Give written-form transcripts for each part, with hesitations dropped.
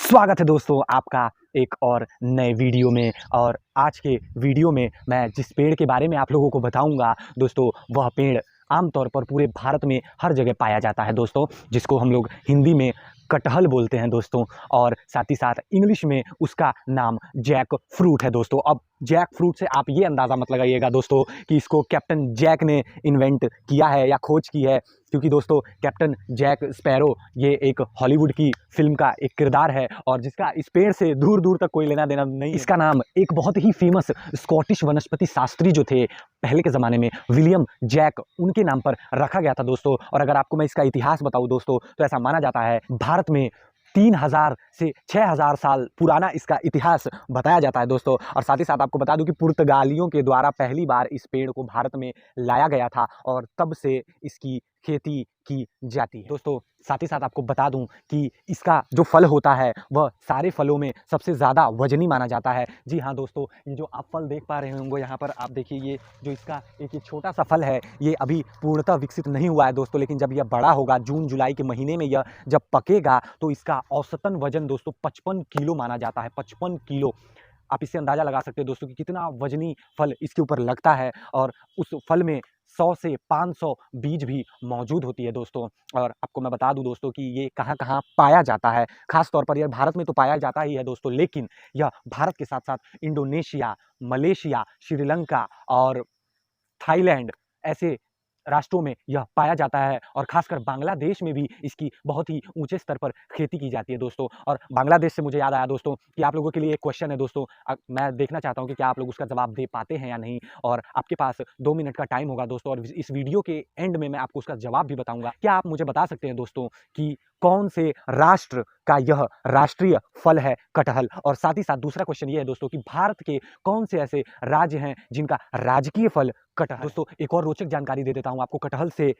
स्वागत है दोस्तों आपका एक और नए वीडियो में। और आज के वीडियो में मैं जिस पेड़ के बारे में आप लोगों को बताऊंगा दोस्तों, वह पेड़ आमतौर पर पूरे भारत में हर जगह पाया जाता है दोस्तों, जिसको हम लोग हिंदी में कटहल बोलते हैं दोस्तों। और साथ ही साथ इंग्लिश में उसका नाम जैक फ्रूट है दोस्तों। अब जैक फ्रूट से आप ये अंदाज़ा मत लगाइएगा दोस्तों कि इसको कैप्टन जैक ने इन्वेंट किया है या खोज की है, क्योंकि दोस्तों कैप्टन जैक स्पैरो ये एक हॉलीवुड की फिल्म का एक किरदार है और जिसका इस पेड़ से दूर दूर तक कोई लेना देना नहीं है। इसका नाम एक बहुत ही फेमस स्कॉटिश वनस्पति शास्त्री जो थे पहले के ज़माने में, विलियम जैक, उनके नाम पर रखा गया था दोस्तों। और अगर आपको मैं इसका इतिहास बताऊं दोस्तों, तो ऐसा माना जाता है भारत में 3000 से 6000 साल पुराना इसका इतिहास बताया जाता है दोस्तों। और साथ ही साथ आपको बता दूं कि पुर्तगालियों के द्वारा पहली बार इस पेड़ को भारत में लाया गया था और तब से इसकी खेती की जाती है दोस्तों। साथ ही साथ आपको बता दूं कि इसका जो फल होता है वह सारे फलों में सबसे ज़्यादा वजनी माना जाता है। जी हाँ दोस्तों, ये जो आप फल देख पा रहे होंगे यहाँ पर, आप देखिए ये जो इसका एक छोटा सा फल है, ये अभी पूर्णतः विकसित नहीं हुआ है दोस्तों, लेकिन जब यह बड़ा होगा जून जुलाई के महीने में यह जब पकेगा तो इसका औसतन वजन दोस्तों 55 किलो माना जाता है। 55 किलो, आप इससे अंदाज़ा लगा सकते हैं दोस्तों कि कितना वजनी फल इसके ऊपर लगता है। और उस फल में 100 से 500 बीज भी मौजूद होती है दोस्तों। और आपको मैं बता दूं दोस्तों कि ये कहाँ कहाँ पाया जाता है। खास तौर पर यह भारत में तो पाया जाता ही है दोस्तों, लेकिन यह भारत के साथ साथ इंडोनेशिया, मलेशिया, श्रीलंका और थाईलैंड ऐसे राष्ट्रों में यह पाया जाता है। और खासकर बांग्लादेश में भी इसकी बहुत ही ऊंचे स्तर पर खेती की जाती है दोस्तों। और बांग्लादेश से मुझे याद आया दोस्तों कि आप लोगों के लिए एक क्वेश्चन है दोस्तों, मैं देखना चाहता हूं कि क्या आप लोग उसका जवाब दे पाते हैं या नहीं। और आपके पास 2 मिनट का टाइम होगा दोस्तों, और इस वीडियो के एंड में मैं आपको उसका जवाब भी बताऊंगा। क्या आप मुझे बता सकते हैं दोस्तों कि कौन से राष्ट्र का यह राष्ट्रीय फल है कटहल? और साथ ही साथ दूसरा क्वेश्चन ये है दोस्तों कि भारत के कौन से ऐसे राज्य हैं जिनका राजकीय फल कटहल? दोस्तों एक और रोचक जानकारी दे देता हूं आपको कटहल से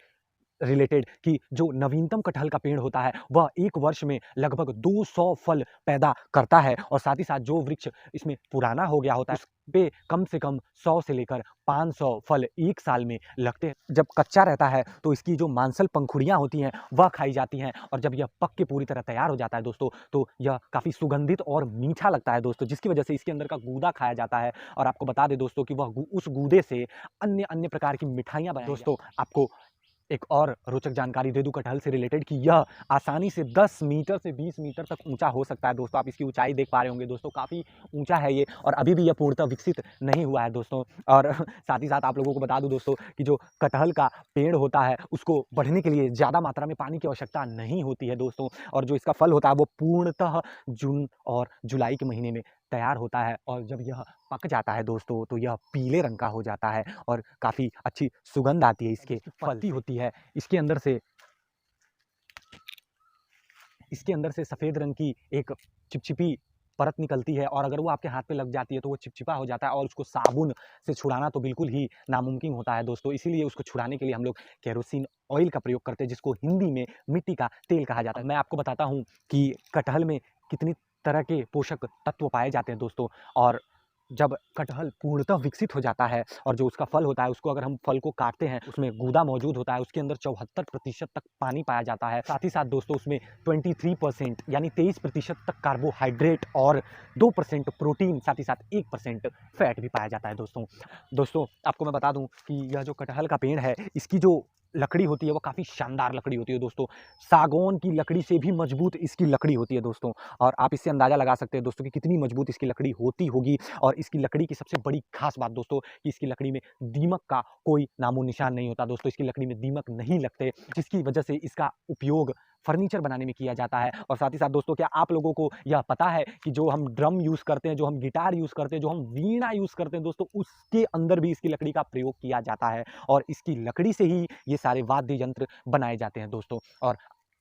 रिलेटेड कि जो नवीनतम कटहल का पेड़ होता है वह एक वर्ष में लगभग 200 फल पैदा करता है। और साथ ही साथ जो वृक्ष इसमें पुराना हो गया होता है उस पे कम से कम 100 से लेकर 500 फल एक साल में लगते हैं। जब कच्चा रहता है तो इसकी जो मांसल पंखुड़ियां होती हैं वह खाई जाती हैं, और जब यह पक के पूरी तरह तैयार हो जाता है दोस्तों तो यह काफ़ी सुगंधित और मीठा लगता है दोस्तों, जिसकी वजह से इसके अंदर का गूदा खाया जाता है। और आपको बता दें दोस्तों कि वह उस गूदे से अन्य अन्य प्रकार की मिठाइयाँ बनाई दोस्तों। आपको एक और रोचक जानकारी दे दूं कटहल से रिलेटेड कि यह आसानी से 10 मीटर से 20 मीटर तक ऊंचा हो सकता है दोस्तों। आप इसकी ऊंचाई देख पा रहे होंगे दोस्तों, काफ़ी ऊंचा है ये, और अभी भी यह पूर्णतः विकसित नहीं हुआ है दोस्तों। और साथ ही साथ आप लोगों को बता दूं दोस्तों कि जो कटहल का पेड़ होता है उसको बढ़ने के लिए ज़्यादा मात्रा में पानी की आवश्यकता नहीं होती है दोस्तों। और जो इसका फल होता है वो पूर्णतः जून और जुलाई के महीने में तैयार होता है, और जब यह पक जाता है दोस्तों तो यह पीले रंग का हो जाता है और काफ़ी अच्छी सुगंध आती है। इसके पत्ती होती है, इसके अंदर से सफ़ेद रंग की एक चिपचिपी परत निकलती है, और अगर वो आपके हाथ पे लग जाती है तो वो चिपचिपा हो जाता है, और उसको साबुन से छुड़ाना तो बिल्कुल ही नामुमकिन होता है दोस्तों। इसीलिए उसको छुड़ाने के लिए हम लोग केरोसिन ऑयल का प्रयोग करते हैं, जिसको हिंदी में मिट्टी का तेल कहा जाता है। मैं आपको बताता हूँ कि कटहल में कितनी तरह के पोषक तत्व पाए जाते हैं दोस्तों। और जब कटहल पूर्णतः विकसित हो जाता है और जो उसका फल होता है उसको अगर हम फल को काटते हैं, उसमें गूदा मौजूद होता है, उसके अंदर 74% तक पानी पाया जाता है। साथ ही साथ दोस्तों उसमें 23% यानी 23% तक कार्बोहाइड्रेट और 2% प्रोटीन, साथ ही साथ 1% फैट भी पाया जाता है दोस्तों आपको मैं बता दूं कि यह जो कटहल का पेड़ है इसकी जो लकड़ी होती है वो काफ़ी शानदार लकड़ी होती है दोस्तों। सागौन की लकड़ी से भी मजबूत इसकी लकड़ी होती है दोस्तों। और आप इससे अंदाज़ा लगा सकते हैं दोस्तों कि कितनी मजबूत इसकी लकड़ी होती होगी। और इसकी लकड़ी की सबसे बड़ी खास बात दोस्तों कि इसकी लकड़ी में दीमक का कोई नामो निशान नहीं होता दोस्तों। इसकी लकड़ी में दीमक नहीं लगते, जिसकी वजह से इसका उपयोग फर्नीचर बनाने में किया जाता है। और साथ ही साथ दोस्तों क्या आप लोगों को यह पता है कि जो हम ड्रम यूज़ करते हैं, जो हम गिटार यूज़ करते हैं, जो हम वीणा यूज़ करते हैं दोस्तों, उसके अंदर भी इसकी लकड़ी का प्रयोग किया जाता है, और इसकी लकड़ी से ही ये सारे वाद्य यंत्र बनाए जाते हैं दोस्तों। और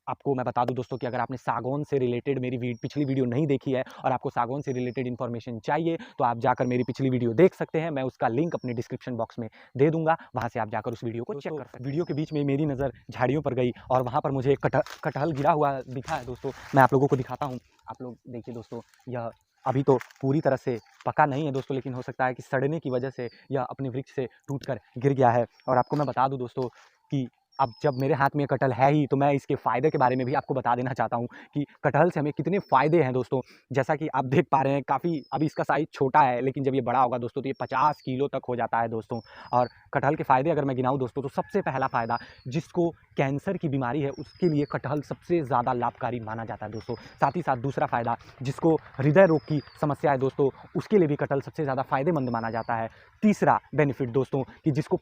आपको मैं बता दूं दोस्तों कि अगर आपने सागौन से रिलेटेड मेरी पिछली वीडियो नहीं देखी है और आपको सागौन से रिलेटेड इन्फॉर्मेशन चाहिए तो आप जाकर मेरी पिछली वीडियो देख सकते हैं। मैं उसका लिंक अपने डिस्क्रिप्शन बॉक्स में दे दूंगा, वहां से आप जाकर उस वीडियो को चेक कर सकते हैं। वीडियो के बीच में मेरी नज़र झाड़ियों पर गई और वहां पर मुझे एक कटहल गिरा हुआ दिखा है दोस्तों। मैं आप लोगों को दिखाता हूँ। आप लोग देखिए दोस्तों, यह अभी तो पूरी तरह से पका नहीं है दोस्तों, लेकिन हो सकता है कि सड़ने की वजह से यह अपने वृक्ष से टूटकर गिर गया है। और आपको मैं बता दूं दोस्तों कि अब जब मेरे हाथ में कटहल है ही, तो मैं इसके फ़ायदे के बारे में भी आपको बता देना चाहता हूँ कि कटहल से हमें कितने फ़ायदे हैं दोस्तों। जैसा कि आप देख पा रहे हैं, काफ़ी अभी इसका साइज़ छोटा है, लेकिन जब ये बड़ा होगा दोस्तों तो ये 50 किलो तक हो जाता है दोस्तों। और कटहल के फ़ायदे अगर मैं गिनाऊँ दोस्तों, तो सबसे पहला फ़ायदा, जिसको कैंसर की बीमारी है उसके लिए कटहल सबसे ज़्यादा लाभकारी माना जाता है दोस्तों। साथ ही साथ दूसरा फ़ायदा, जिसको हृदय रोग की समस्या है दोस्तों, उसके लिए भी कटहल सबसे ज़्यादा फ़ायदेमंद माना जाता है। तीसरा बेनिफिट दोस्तों, कि जिसकी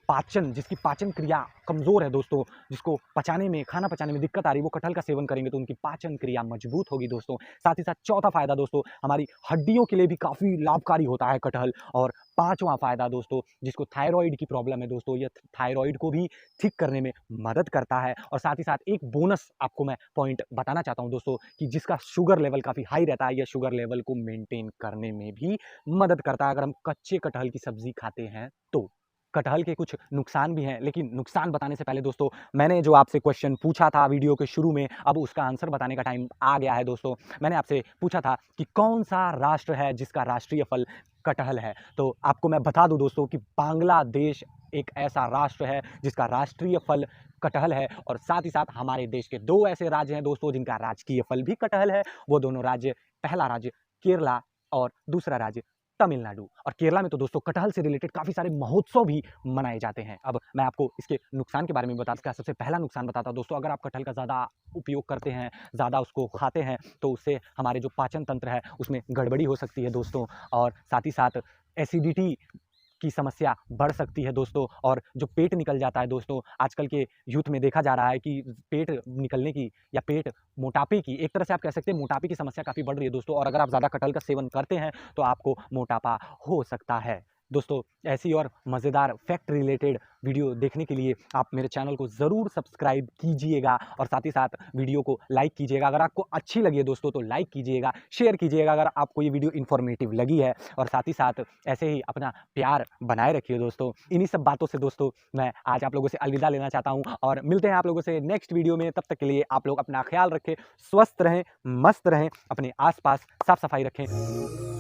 पाचन क्रिया कमज़ोर है दोस्तों, जिसको पचाने में, खाना पचाने में दिक्कत आ रही है, वो कटहल का सेवन करेंगे तो उनकी पाचन क्रिया मजबूत होगी दोस्तों। साथ ही साथ चौथा फ़ायदा दोस्तों, हमारी हड्डियों के लिए भी काफ़ी लाभकारी होता है कटहल। और पाँचवां फ़ायदा दोस्तों, जिसको थायरॉइड की प्रॉब्लम है दोस्तों, ये थायरॉइड को भी ठीक करने में मदद करता है। और साथ ही साथ एक बोनस आपको मैं पॉइंट बताना चाहता हूँ दोस्तों, कि जिसका शुगर लेवल काफ़ी हाई रहता है, यह शुगर लेवल को मेंटेन करने में भी मदद करता है अगर हम कच्चे कटहल की सब्ज़ी खाते हैं तो। कटहल के कुछ नुकसान भी हैं, लेकिन नुकसान बताने से पहले दोस्तों, मैंने जो आपसे क्वेश्चन पूछा था वीडियो के शुरू में, अब उसका आंसर बताने का टाइम आ गया है दोस्तों। मैंने आपसे पूछा था कि कौन-सा राष्ट्र है जिसका राष्ट्रीय फल कटहल है? तो आपको मैं बता दूँ दोस्तों कि बांग्लादेश एक ऐसा राष्ट्र है जिसका राष्ट्रीय फल कटहल है। और साथ ही साथ हमारे देश के 2 ऐसे राज्य हैं दोस्तों जिनका राजकीय फल भी कटहल है। वो दोनों राज्य, पहला राज्य केरला और दूसरा राज्य तमिलनाडु। और केरला में तो दोस्तों कटहल से रिलेटेड काफ़ी सारे महोत्सव भी मनाए जाते हैं। अब मैं आपको इसके नुकसान के बारे में बता, इसका सबसे पहला नुकसान बताता हूँ दोस्तों, अगर आप कटहल का ज़्यादा उपयोग करते हैं, ज़्यादा उसको खाते हैं, तो उससे हमारे जो पाचन तंत्र है उसमें गड़बड़ी हो सकती है दोस्तों। और साथ ही साथ एसिडिटी की समस्या बढ़ सकती है दोस्तों। और जो पेट निकल जाता है दोस्तों, आजकल के यूथ में देखा जा रहा है कि पेट निकलने की या पेट मोटापे की, एक तरह से आप कह सकते हैं मोटापे की समस्या काफ़ी बढ़ रही है दोस्तों। और अगर आप ज़्यादा कटहल का सेवन करते हैं तो आपको मोटापा हो सकता है दोस्तों। ऐसी और मज़ेदार फैक्ट रिलेटेड वीडियो देखने के लिए आप मेरे चैनल को ज़रूर सब्सक्राइब कीजिएगा और साथ ही साथ वीडियो को लाइक कीजिएगा। अगर आपको अच्छी लगी है दोस्तों तो लाइक कीजिएगा, शेयर कीजिएगा अगर आपको ये वीडियो इन्फॉर्मेटिव लगी है। और साथ ही साथ ऐसे ही अपना प्यार बनाए रखिए दोस्तों। इन्हीं सब बातों से दोस्तों मैं आज आप लोगों से अलविदा लेना चाहता हूँ और मिलते हैं आप लोगों से नेक्स्ट वीडियो में। तब तक के लिए आप लोग अपना ख्याल रखें, स्वस्थ रहें, मस्त रहें, अपने आस-पास साफ-सफाई रखें।